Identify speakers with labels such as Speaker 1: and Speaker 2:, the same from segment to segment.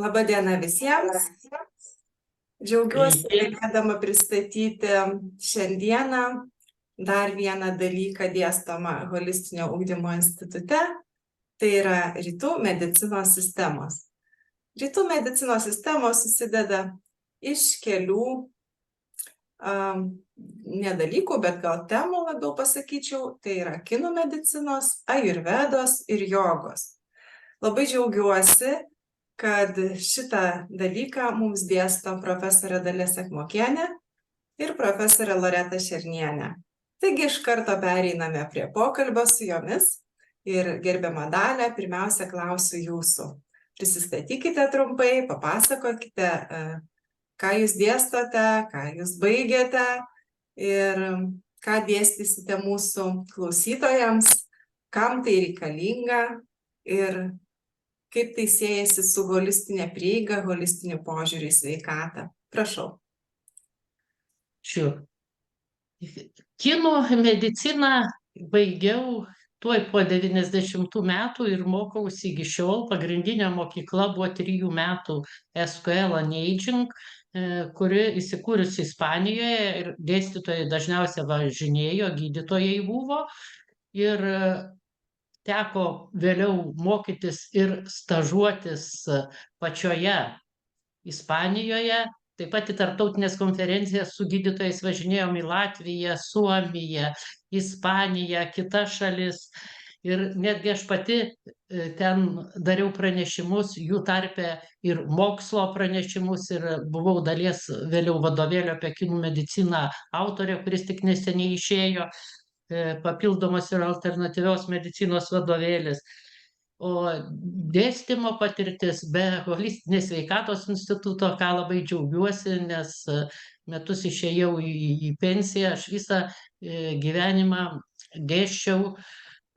Speaker 1: Labą dieną visiems. Džiaugiuosi galėdama pristatyti šiandieną dar vieną dalyką dėstomą Holistinio ugdymo institute, tai yra rytų medicinos sistemos. Rytų medicinos sistemos susideda iš kelių ne dalykų, bet gal temų labiau pasakyčiau, tai yra kinų medicinos, ajurvedos ir jogos. Labai džiaugiuosi, kad šitą dalyką mums dėsto profesorė Dalia Sekmokienė ir profesorė Loreta Šernienė. Taigi iš karto pereiname prie pokalbio su jomis ir gerbiama Dalia, pirmiausia klausiu jūsų. Prisistatykite trumpai, papasakokite, ką jūs dėstote, ką jūs baigėte ir ką dėstysite mūsų klausytojams, kam tai reikalinga ir kaip tai siejasi su holistinė prieiga, holistiniu požiūriu į sveikatą. Prašau.
Speaker 2: Ačiū. Kinų mediciną baigiau tuoj po 90 metų ir mokausi iki šiol. Pagrindinė mokykla buvo 3 metų Escuela Neijing, kuri įsikūrusi Ispanijoje ir dėstytojai dažniausiai važinėjo, gydytojai buvo. Ir teko vėliau mokytis ir stažuotis pačioje Ispanijoje, taip pat į tarptautinės konferencijas su gydytojais važinėjom į Latviją, Suomiją, Ispaniją, kitas šalis. Ir netgi aš pati ten dariau pranešimus, jų tarpe ir mokslo pranešimus, ir buvau dalies vėliau vadovėlio apie kinų mediciną autorė, kuris tik neseniai išėjo, papildomas ir alternatyvios medicinos vadovėlis. O dėstymo patirtis be holistinės sveikatos instituto, ką labai džiaugiuosi, nes metus išėjau į pensiją, aš visą gyvenimą dėsčiau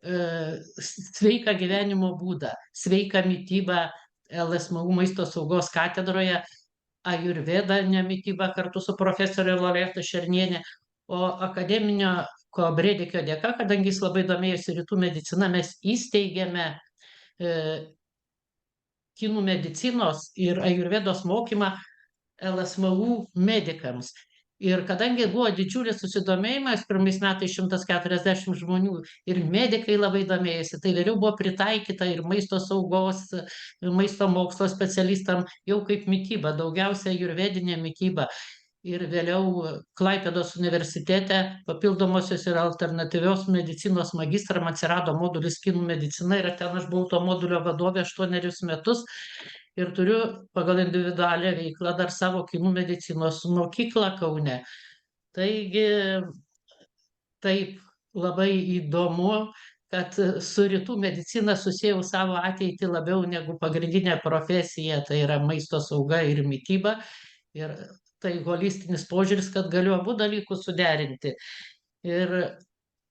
Speaker 2: sveiką gyvenimo būdą, sveiką mitybą LSMU maisto saugos katedroje, ajurvedą mitybą kartu su profesorė Loreta Šernienė, o akademinio Brėdikio dėka, kadangi jis labai domėjosi rytų medicina, mes įsteigėme kinų medicinos ir ajurvedos mokymą LSMU medikams. Ir kadangi buvo didžiulis susidomėjimas, pirmais metais 140 žmonių ir medikai labai domėjosi, tai vėliau buvo pritaikyta ir maisto saugos, maisto mokslo specialistam jau kaip mityba, daugiausia ajurvedinė mityba. Ir vėliau Klaipėdos universitete papildomosios ir alternatyvios medicinos magistram atsirado modulis kinų medicina ir ten aš buvau to modulio vadovė 8 metus ir turiu pagal individualią veiklą dar savo kinų medicinos mokyklą Kaune. Taigi taip labai įdomu, kad su rytų medicina susiejau savo ateitį labiau negu pagrindinė profesija, tai yra maisto sauga ir mityba. Ir tai holistinis požiūris, kad galiu abu dalykus suderinti. Ir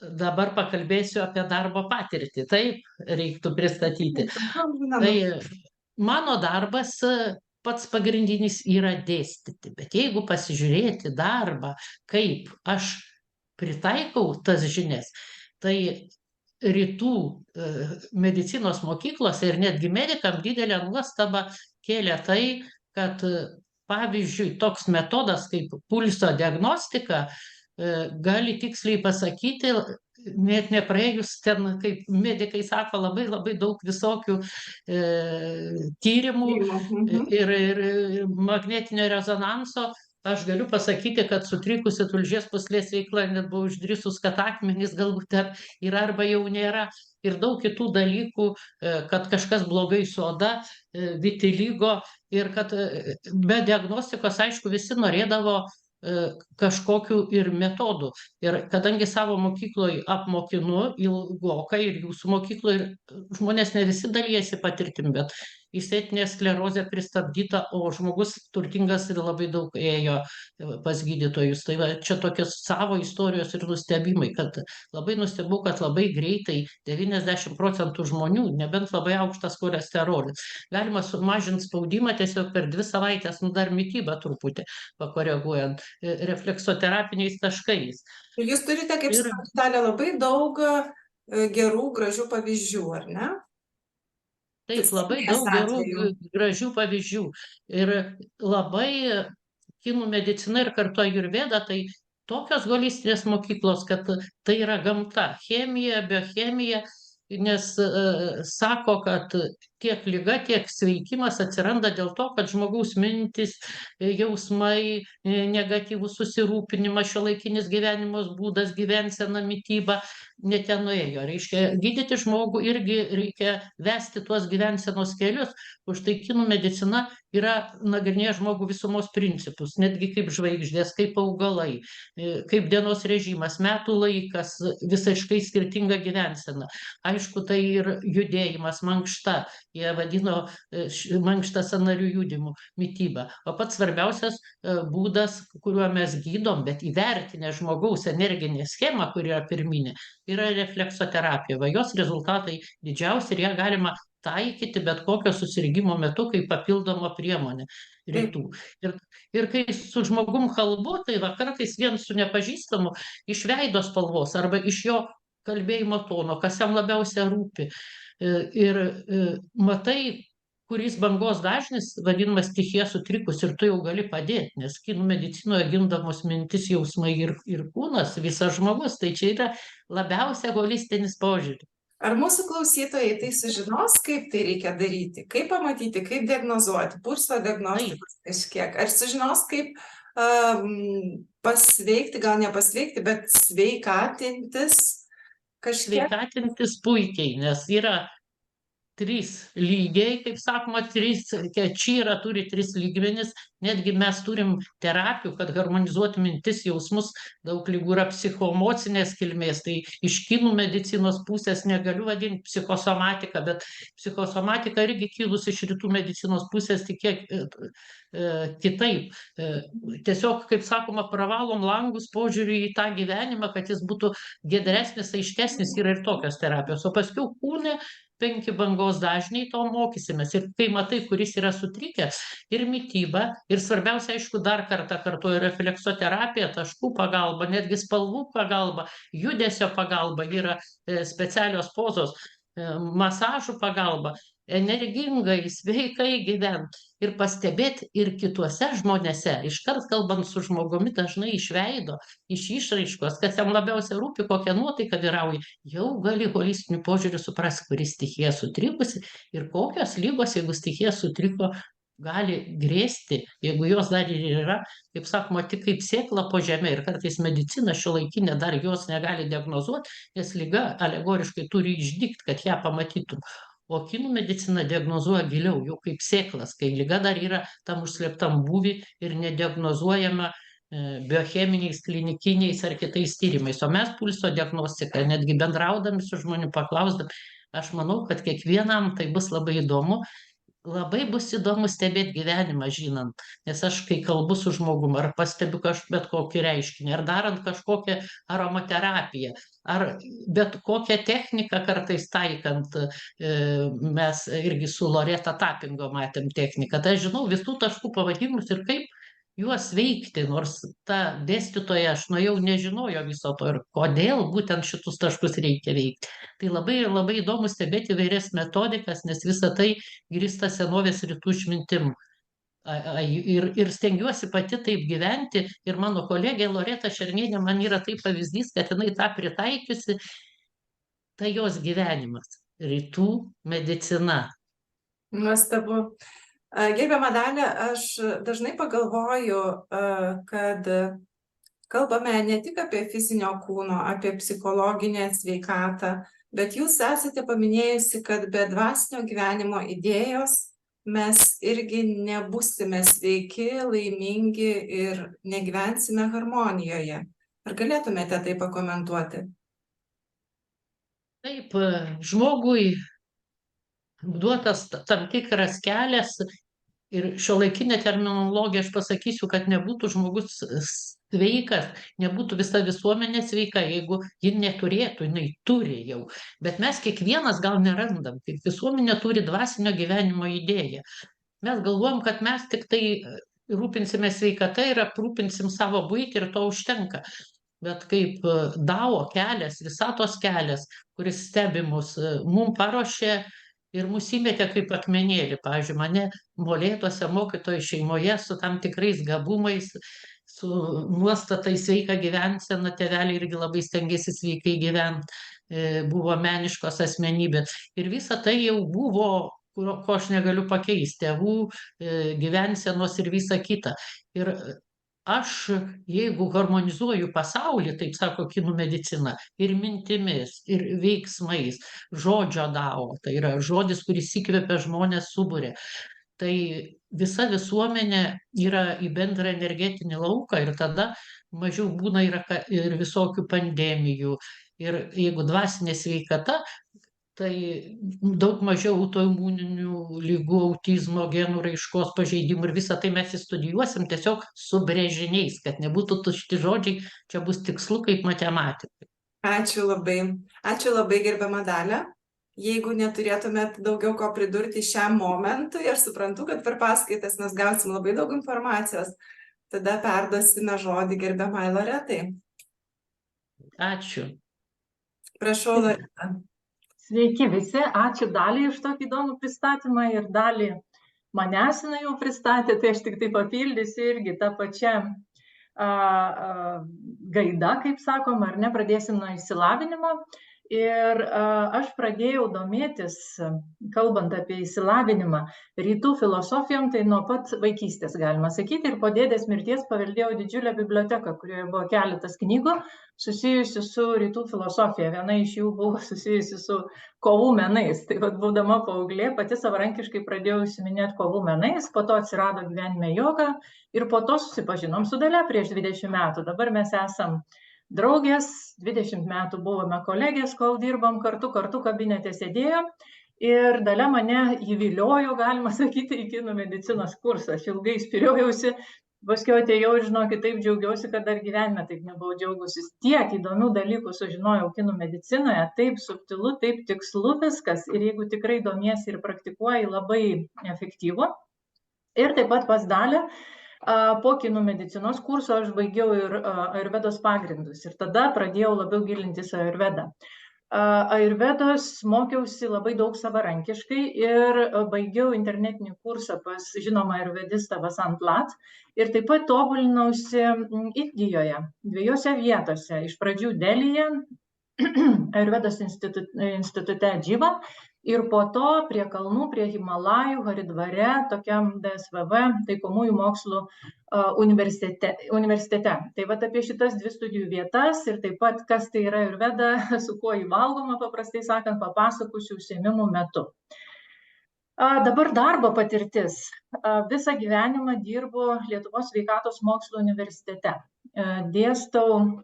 Speaker 2: dabar pakalbėsiu apie darbo patirtį. Taip, reiktų pristatyti. Tai mano darbas pats pagrindinis yra dėstyti. Bet jeigu pasižiūrėti darbą, kaip aš pritaikau tas žinias, tai rytų medicinos mokyklose ir netgi medikam didelę nuostabą kėlė tai, kad pavyzdžiui, toks metodas kaip pulso diagnostika gali tiksliai pasakyti, net nepraėjus ten, kaip medikai sako, labai daug visokių tyrimų ir magnetinio rezonanso. Aš galiu pasakyti, kad sutrikusi tulžies pūslės veikla, net buvau išdrįsus, kad akmenys galbūt yra arba jau nėra. Ir daug kitų dalykų, kad kažkas blogai su oda, vitiligo ir kad be diagnostikos, aišku, visi norėdavo kažkokių ir metodų. Ir kadangi savo mokykloje apmokinu ilgokai ir jūsų mokykloje, ir žmonės ne visi dalyjasi patirtim, bet išsėtinė sklerozė pristabdyta, o žmogus turtingas ir labai daug ėjo pas gydytojus. Tai va, čia tokios savo istorijos ir nustebimai, kad labai nustebu, kad labai greitai 90% žmonių, nebent labai aukštas cholesterolis, galima sumažinti spaudimą tiesiog per 2 savaitės, dar mitybą truputį pakoreguojant, refleksoterapiniais taškais.
Speaker 1: Jūs turite, kaip sakėte, labai daug gerų, gražių pavyzdžių, ar ne?
Speaker 2: Taip, labai
Speaker 1: sėkmės
Speaker 2: daug gerų,
Speaker 1: atvejų.
Speaker 2: gražių pavyzdžių. Ir labai kinų medicina ir kartu ajurveda, tai tokios holistinės mokyklos, kad tai yra gamta, chemija, biochemija, nes sako, kad tiek lyga, tiek sveikimas atsiranda dėl to, kad žmogaus mintis, jausmai, negatyvus susirūpinimas, šiuolaikinis gyvenimo būdas, gyvensena, mityba ne ten nuėjo. Reiškia, gydyti žmogų irgi reikia vesti tuos gyvensenos kelius. Už tai kinų medicina yra nagrinėja žmogų visumos principus, netgi kaip žvaigždės, kaip augalai, kaip dienos režimas, metų laikas, visiškai skirtinga gyvensena. Aišku, tai ir judėjimas, mankšta, jie vadino mankštą sąnarių judimu, mityba. O pats svarbiausias būdas, kuriuo mes gydom, bet įvertinę žmogaus energinę schemą, kuri yra pirminė, yra refleksoterapija. Va, jos rezultatai didžiausi ir ją galima taikyti bet kokio susirgimo metu kaip papildoma priemonė rytų. Ir kai su žmogum kalbu, tai va kartais vien su nepažįstamu iš veido spalvos arba iš jo kalbėjimo tono, kas jam labiausia rūpi. Ir matai, kuris bangos dažnis vadinamas stichija sutrikus ir tu jau gali padėti, nes kinų medicinoje gindamos mintis, jausmai ir kūnas, visas žmogus, tai čia yra labiausia holistinis požiūris.
Speaker 1: Ar mūsų klausytojai tai sužinos, kaip tai reikia daryti, kaip pamatyti, kaip diagnozuoti, pulso diagnostikos kažkiek, ar sužinos, kaip pasveikti, gal nepasveikti, bet sveikatintis kažkiek?
Speaker 2: Sveikatintis puikiai, nes yra trys lygiai, kaip sakoma, čyra turi tris lygmenis, netgi mes turim terapijų, kad harmonizuoti mintis, jausmus, daug lygų yra psichoemocinės kilmės, tai iš kinų medicinos pusės negaliu vadinti psichosomatika, bet psichosomatika irgi kilus iš rytų medicinos pusės tik kiek kitaip. Tiesiog, kaip sakoma, pravalom langus požiūrį į tą gyvenimą, kad jis būtų giedresnis, aiškesnis, yra ir tokios terapijos, o paskui kūne 5 bangos dažniai to mokysimės. Ir kai matai, kuris yra sutrikęs, ir mityba, ir svarbiausia, aišku, dar kartą kartuoju, refleksoterapija, taškų pagalba, netgi spalvų pagalba, judesio pagalba, yra specialios pozos, masažų pagalba, energingai, sveikai gyvent ir pastebėti ir kituose žmonėse, iškart kalbant su žmogumi, dažnai iš veido, iš išraiškos, kas jam labiausiai rūpi, kokia nuotaika vyrauja, jau gali holistiniu požiūriu suprasti, kuri stichija sutrikusi ir kokios lygos, jeigu stichija sutriko, gali grėsti, jeigu jos dar ir yra, kaip sakoma, tik kaip sėkla po žeme, ir kartais medicina šiuolaikinė dar jos negali diagnozuoti, nes liga alegoriškai turi išdygti, kad ją pamatytum. O kinų medicina diagnozuoja giliau, jau kaip sėklas, kai liga dar yra tam užslėptam būvy ir nediagnozuojama biocheminiais, klinikiniais ar kitais tyrimais. O mes pulso diagnostiką, netgi bendraudami su žmonių paklausdami, aš manau, kad kiekvienam tai bus labai įdomu. Labai bus įdomu stebėti gyvenimą, žinant, nes aš, kai kalbu su žmogum, ar pastebiu bet kokį reiškinį, ar darant kažkokią aromaterapiją, ar bet kokią techniką kartais taikant, mes irgi su Loreta Tapingo matėm techniką, tai aš žinau visų taškų pavadinimus ir kaip juos veikti, nors ta dėstytoja, aš nuėjau, nežinojo viso to ir kodėl būtent šitus taškus reikia veikti. Tai labai labai įdomu stebėti įvairias metodikas, nes visa tai grįsta senovės rytų išmintim. Ir stengiuosi pati taip gyventi, ir mano kolegė Loreta Šernienė man yra taip pavyzdys, kad jinai tą pritaikiusi, tai jos gyvenimas, rytų medicina.
Speaker 1: Nuostabu. Gerbiama Dalia, aš dažnai pagalvoju, kad kalbame ne tik apie fizinio kūno, apie psichologinę sveikatą, bet jūs esate paminėjusi, kad be dvasinio gyvenimo idėjos mes irgi nebūsime sveiki, laimingi ir negyvensime harmonijoje. Ar galėtumėte tai pakomentuoti?
Speaker 2: Taip, žmogui duotas tam tikras kelias ir šiuolaikinė terminologija, aš pasakysiu, kad nebūtų žmogus sveikas, nebūtų visa visuomenė sveika, jeigu ji neturėtų, jinai turi jau. Bet mes kiekvienas gal nerandam, kaip visuomenė turi dvasinio gyvenimo idėją. Mes galvojam, kad mes tik tai rūpinsime sveikatą ir aprūpinsim savo buitį ir to užtenka. Bet kaip Dao kelias, visatos kelias, kuris stebi mus, mums paruošė ir mus įmetė kaip akmenėlį. Pavyzdžiui, mane Molėtuose mokytojų šeimoje su tam tikrais gabumais, su nuostata į sveiką gyvenseną, tėveliai irgi labai stengiasi sveikai gyventi, buvo meniškos asmenybės. Ir visa tai jau buvo, ko aš negaliu pakeisti, tėvų gyvensenos ir visa kita. Ir aš, jeigu harmonizuoju pasaulį, taip sako kinų medicina, ir mintimis, ir veiksmais, žodžio dao, tai yra žodis, kuris įkvepia žmonės, suburia, tai visa visuomenė yra į bendrą energetinį lauką ir tada mažiau būna ir visokių pandemijų. Ir jeigu dvasinė sveikata, tai daug mažiau autoimuninių ligų, autizmo, genų raiškos pažeidimų ir visą tai mes įstudijuosim tiesiog su brėžiniais, kad nebūtų tušti žodžiai, čia bus tikslu kaip matematika.
Speaker 1: Ačiū labai gerbiama Dalia. Jeigu neturėtumėt daugiau ko pridurti šiam momentui, aš suprantu, kad per paskaitas mes gausim labai daug informacijos, tada perduosime žodį gerbiamai Loretai.
Speaker 2: Ačiū.
Speaker 1: Prašau, Loreta.
Speaker 3: Sveiki visi, ačiū Daliai už tokį įdomų pristatymą ir Dalį manęs jinai jau pristatė, tai aš tik tai papildysiu irgi tą pačią gaida, kaip sakom, ar ne, pradėsim nuo išsilavinimo. Ir aš pradėjau domėtis, kalbant apie išsilavinimą, rytų filosofijom, tai nuo pat vaikystės galima sakyti, ir po dėdės mirties paveldėjau didžiulę biblioteką, kurioje buvo keletas knygų susijusių su rytų filosofija. Viena iš jų buvo susijusi su kovų menais. Tai vat, būdama paauglė, pati savarankiškai pradėjau užsiiminėti kovų menais, po to atsirado gyvenime joga ir po to susipažinom su Dalia prieš 20 metų. Dabar mes esam draugės, 20 metų buvome kolegės, kol dirbom kartu kabinete sėdėjom ir Dalia mane įviliojo, galima sakyti, į kinų medicinos kursą. Aš ilgai spyriojausi, paskui atėjau ir žinokit, taip džiaugiausi, kad dar gyvenime taip nebuvau džiaugusis. Tiek įdomių dalykų sužinojau kinų medicinoje, taip subtilu, taip tikslu viskas ir jeigu tikrai domiesi ir praktikuoji, labai efektyvu. Ir taip pat pas Dalią. Po kinų medicinos kurso aš baigiau ir ajurvedos pagrindus ir tada pradėjau labiau gilintis ajurvedą. Ajurvedos mokiausi labai daug savarankiškai ir baigiau internetinį kursą pas žinomą ajurvedistą Vasant Lat ir taip pat tobulinausi Indijoje, 2 vietose. Iš pradžių Delyje, ajurvedos institute Dživa, ir po to prie kalnų, prie Himalajų, Haridvare, tokiam DSVV, taikomųjų mokslų universitete. Tai vat apie šitas 2 studijų vietas ir taip pat, kas tai yra ajurveda, su kuo įvalgoma, paprastai sakant, papasakosiu užsiėmimų metu. Dabar darbo patirtis. Visą gyvenimą dirbu Lietuvos sveikatos mokslo universitete. Dėstau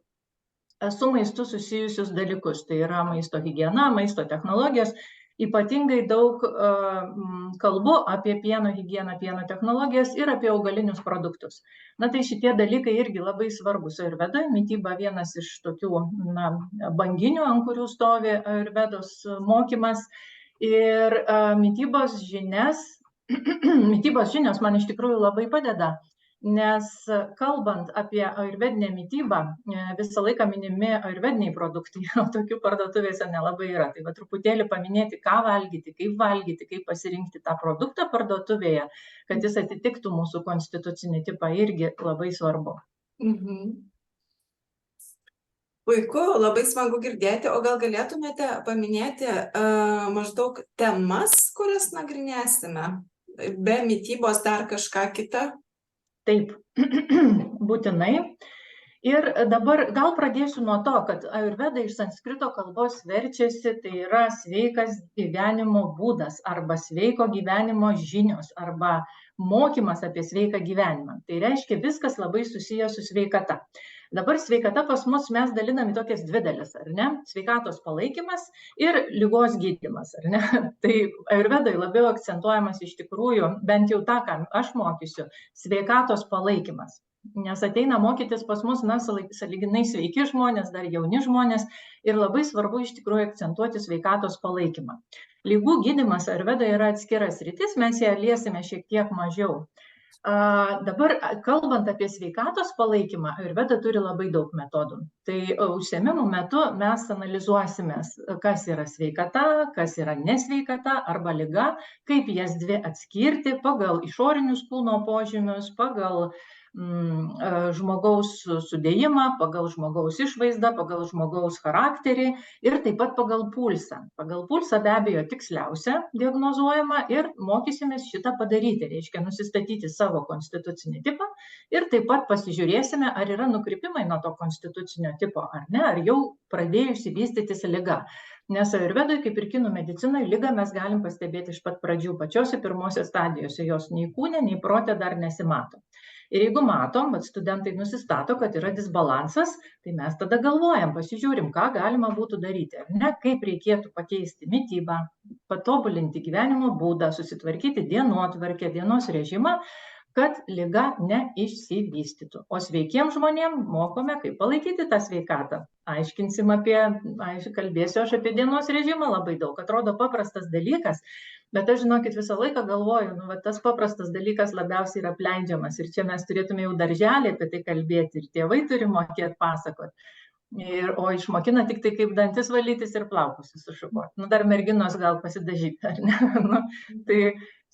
Speaker 3: su maistu susijusius dalykus. Tai yra maisto higiena, maisto technologijos. Ypatingai daug kalbu apie pieno higieną, pieno technologijas ir apie augalinius produktus. Na tai šitie dalykai irgi labai svarbus ajurvedai. Mityba vienas iš tokių banginių, ant kurių stovi ajurvedos mokymas. Ir mitybos žinios man iš tikrųjų labai padeda. Nes kalbant apie ajurvedinę mitybą, visą laiką minimi ajurvediniai produktai, o tokių parduotuvėse nelabai yra. Tai va truputėlį paminėti, ką valgyti, kaip pasirinkti tą produktą parduotuvėje, kad jis atitiktų mūsų konstitucinį tipą, irgi labai svarbu.
Speaker 1: Puiku, labai smagu girdėti, o gal galėtumėte paminėti maždaug temas, kurias nagrinėsime, be mitybos dar kažką kitą?
Speaker 3: Taip, būtinai. Ir dabar gal pradėsiu nuo to, kad ajurveda iš sanskrito kalbos verčiasi, tai yra sveikas gyvenimo būdas arba sveiko gyvenimo žinios arba mokymas apie sveiką gyvenimą. Tai reiškia viskas labai susiję su sveikata. Dabar sveikata pas mus mes dalinam į tokias 2 dalis, ar ne? Sveikatos palaikymas ir ligos gydymas, ar ne? Tai ajurvedai labiau akcentuojamas iš tikrųjų, bent jau tą, ką aš mokysiu, sveikatos palaikymas. Nes ateina mokytis pas mus, sąlyginai sveiki žmonės, dar jauni žmonės ir labai svarbu iš tikrųjų akcentuoti sveikatos palaikymą. Ligų gydymas ajurvedai yra atskira sritis, mes ją liesime šiek tiek mažiau. Dabar, kalbant apie sveikatos palaikymą, Ajurveda turi labai daug metodų. Tai užsiėmimų metu mes analizuosime, kas yra sveikata, kas yra nesveikata arba liga, kaip jas dvi atskirti pagal išorinius kūno požymius, pagal žmogaus sudėjimą, pagal žmogaus išvaizdą, pagal žmogaus charakterį ir taip pat pagal pulsą. Pagal pulsą be abejo tiksliausia diagnozuojama ir mokysimės šitą padaryti, reiškia nusistatyti savo konstitucinį tipą ir taip pat pasižiūrėsime, ar yra nukrypimai nuo to konstitucinio tipo ar ne, ar jau pradėjusi vystytis liga. Nes Ajurvedoj, kaip ir kinų medicinoje, ligą mes galim pastebėti iš pat pradžių, pačiose pirmose stadijose, jos nei kūne, nei prote dar nesimato. Ir jeigu matom, kad studentai nusistato, kad yra disbalansas, tai mes tada galvojam, pasižiūrim, ką galima būtų daryti, ar ne, kaip reikėtų pakeisti mitybą, patobulinti gyvenimo būdą, susitvarkyti dienotvarkę, dienos režimą, kad liga neišsivystytų. O sveikiem žmonėm mokome, kaip palaikyti tą sveikatą. Kalbėsiu aš apie dienos režimą labai daug, atrodo paprastas dalykas, bet aš, žinokit, visą laiką galvoju, tas paprastas dalykas labiausiai yra apleidžiamas ir čia mes turėtume jau darželį apie tai kalbėti ir tėvai turi mokėti pasakoti. O išmokina tik tai kaip dantis valytis ir plaukus susišukuoti. Dar merginos gal pasidažyti, ar ne? Tai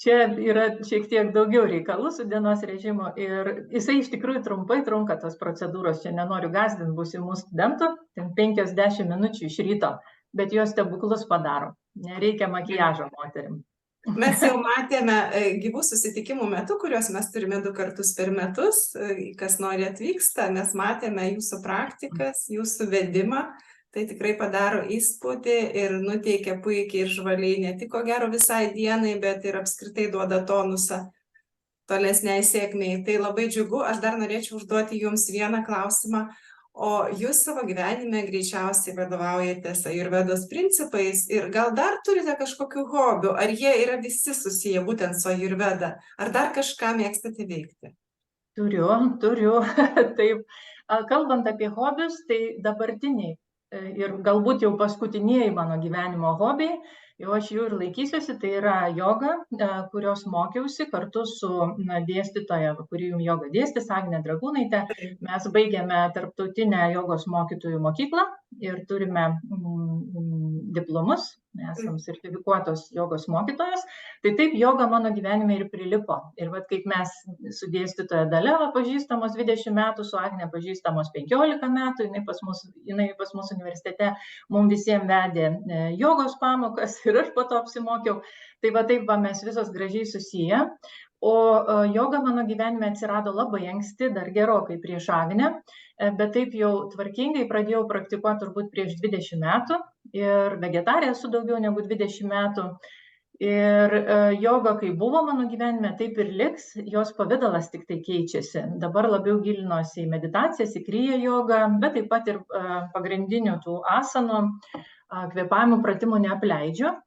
Speaker 3: čia yra šiek tiek daugiau reikalų su dienos režimu ir jisai iš tikrųjų trumpai trunka tos procedūros, čia nenoriu gąsdinti būsimų studentų, 50 minučių iš ryto, bet jos stebuklus padaro, nereikia makiažo moterim.
Speaker 1: Mes jau matėme gyvų susitikimų metu, kuriuos mes turime 2 kartus per metus, kas nori atvyksta, mes matėme jūsų praktikas, jūsų vedimą, tai tikrai padaro įspūdį ir nuteikia puikiai ir žvaliai, ne tik ko gero visai dienai, bet ir apskritai duoda tonusą tolesniai sėkmei. Tai labai džiugu, aš dar norėčiau užduoti jums vieną klausimą. O jūs savo gyvenime greičiausiai vadovaujatės Ajurvedos principais ir gal dar turite kažkokių hobių, ar jie yra visi susiję būtent su Ajurveda, ar dar kažką mėgstate veikti?
Speaker 3: Turiu. Taip, kalbant apie hobius, tai dabartiniai ir galbūt jau paskutiniai mano gyvenimo hobiai, jau aš jų ir laikysiuosi, tai yra joga, kurios mokiausi kartu su dėstytoja, kuri jums jogą dėstys, Agnė Dragūnaitė. Mes baigėme tarptautinę jogos mokytojų mokyklą ir turime diplomus, esam sertifikuotos jogos mokytojos. Tai taip joga mano gyvenime ir prilipo. Ir kaip mes su dėstytoja Dalia pažįstamos 20 metų, su Agne pažįstamos 15 metų, jinai pas mus universitete mums visiems vedė jogos pamokas ir aš po to apsimokiau. Tai taip mes visos gražiai susiję. O joga mano gyvenime atsirado labai anksti, dar gerokai prieš Agnę, bet taip jau tvarkingai pradėjau praktikuoti turbūt prieš 20 metų ir vegetarė esu daugiau negu 20 metų. Ir joga, kai buvo mano gyvenime, taip ir liks, jos pavidalas tik tai keičiasi. Dabar labiau gilinuosi į meditacijas, į kriją jogą, bet taip pat ir pagrindinių tų asanų, kvėpavimo pratimų neapleidžiu.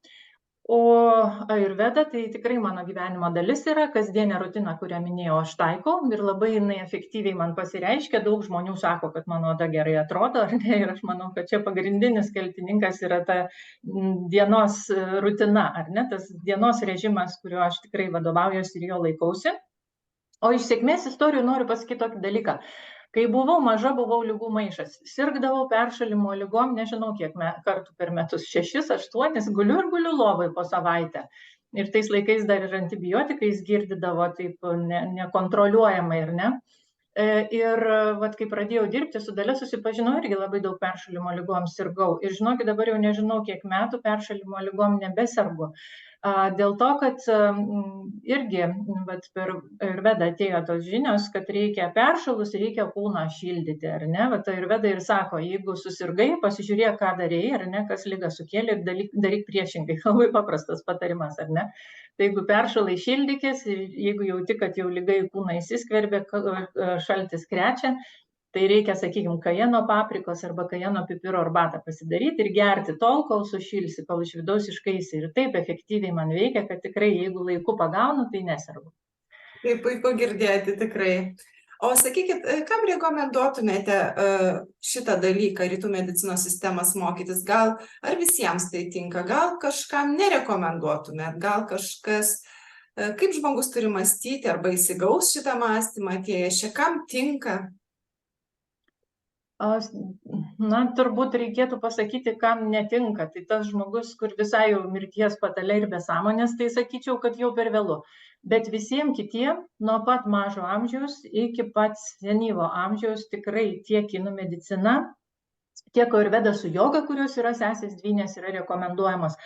Speaker 3: O Ajurveda tai tikrai mano gyvenimo dalis yra, kasdienė rutina, kurią minėjau, aš taikau ir labai jinai efektyviai man pasireiškia. Daug žmonių sako, kad mano oda gerai atrodo, ar ne, ir aš manau, kad čia pagrindinis kaltininkas yra ta dienos rutina, ar ne, tas dienos režimas, kuriuo aš tikrai vadovaujuosi ir jo laikausi. O iš sėkmės istorijų noriu pasakyti tokį dalyką. Kai buvau maža, buvau ligų maišas. Sirgdavau peršalimo ligom, nežinau kiek kartų per metus, 6-8, guliu lovai po savaitę. Ir tais laikais dar ir antibiotikais girdydavo taip nekontroliuojamai, ir ne. Ir kai pradėjau dirbti su Dalia, susipažinau, irgi labai daug peršalimo ligom sirgau. Ir žinokit, dabar jau nežinau, kiek metų peršalimo ligom nebesergu. Dėl to, kad irgi per Ajurvedą atėjo tos žinios, kad reikia peršalus, reikia kūną šildyti, ar ne? Ajurveda ir sako, jeigu susirgai, pasižiūrėk, ką darėjai, ar ne, kas ligą sukėlė, daryk priešingai. Labai paprastas patarimas, ar ne? Tai jeigu peršalai, šildykis, ir jeigu jauti, kad jau liga į kūną įsiskverbė, šaltis krečia, tai reikia, sakykime, kajeno paprikos arba kajeno pipiro arbatą pasidaryti ir gerti tol, kol sušilsi, kol iš vidaus iškaisi. Ir taip efektyviai man veikia, kad tikrai, jeigu laiku pagaunu, tai nesergu.
Speaker 1: Tai puiku girdėti, tikrai. O sakykit, kam rekomenduotumėte šitą dalyką, rytų medicinos sistemas mokytis? Gal ar visiems tai tinka? Gal kažkam nerekomenduotumėt? Gal kažkas Kaip žmogus turi mąstyti arba įsigaus šitą mąstymą atėjęs čia, kam tinka?
Speaker 3: Na, turbūt reikėtų pasakyti, kam netinka. Tai tas žmogus, kur visai jau mirties patale ir be sąmonės, tai sakyčiau, kad jau per vėlu. Bet visiems kitiem, nuo pat mažo amžiaus iki pat senyvo amžiaus, tikrai tiek kinų medicina, tiek ajurveda su joga, kurios yra sesės dvynės, yra rekomenduojamas.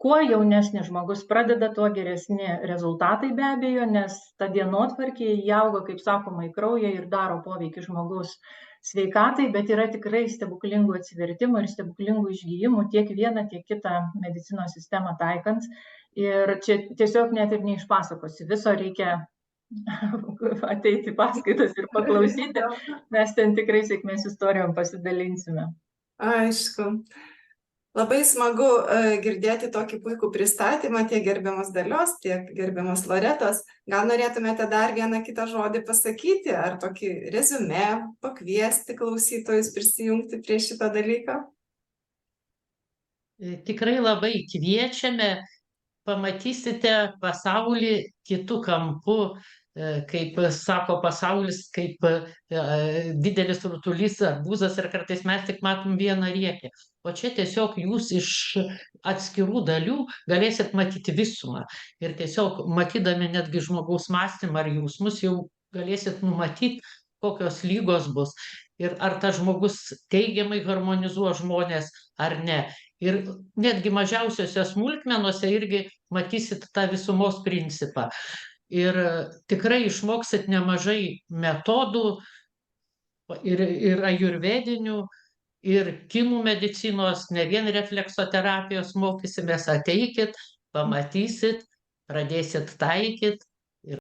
Speaker 3: Kuo jaunesnis žmogus pradeda, tuo geresni rezultatai be abejo, nes ta dienotvarkė įauga, kaip sakoma, į kraują ir daro poveikį žmogaus sveikatai, bet yra tikrai stebuklingų atsivertimų ir stebuklingų išgyjimų tiek vieną, tiek kitą medicinos sistemą taikant. Ir čia tiesiog net ir neišpasakosi, viso reikia ateiti paskaitas ir paklausyti, mes ten tikrai sėkmės istorijom pasidalinsime.
Speaker 1: Aišku. Labai smagu girdėti tokį puikų pristatymą tiek gerbiamos Dalios, tiek gerbiamos Loretos. Gal norėtumėte dar vieną kitą žodį pasakyti, ar tokį reziumė, pakviesti klausytojus prisijungti prie šito dalyko?
Speaker 2: Tikrai labai kviečiame, pamatysite pasaulį kitų kampų, kaip sako pasaulis, kaip didelis rutulys, arbūzas ir kartais mes tik matom vieną riekę. O čia tiesiog jūs iš atskirų dalių galėsit matyti visumą. Ir tiesiog matydami netgi žmogaus mąstymą ar jausmus jau galėsit numatyti, kokios lygos bus. Ir ar tas žmogus teigiamai harmonizuos žmonės ar ne. Ir netgi mažiausiose smulkmenose irgi matysit tą visumos principą. Ir tikrai išmoksit nemažai metodų ir ajurvedinių, ir kinų medicinos, ne vien refleksoterapijos mokysimės, ateikit, pamatysit, pradėsit taikyt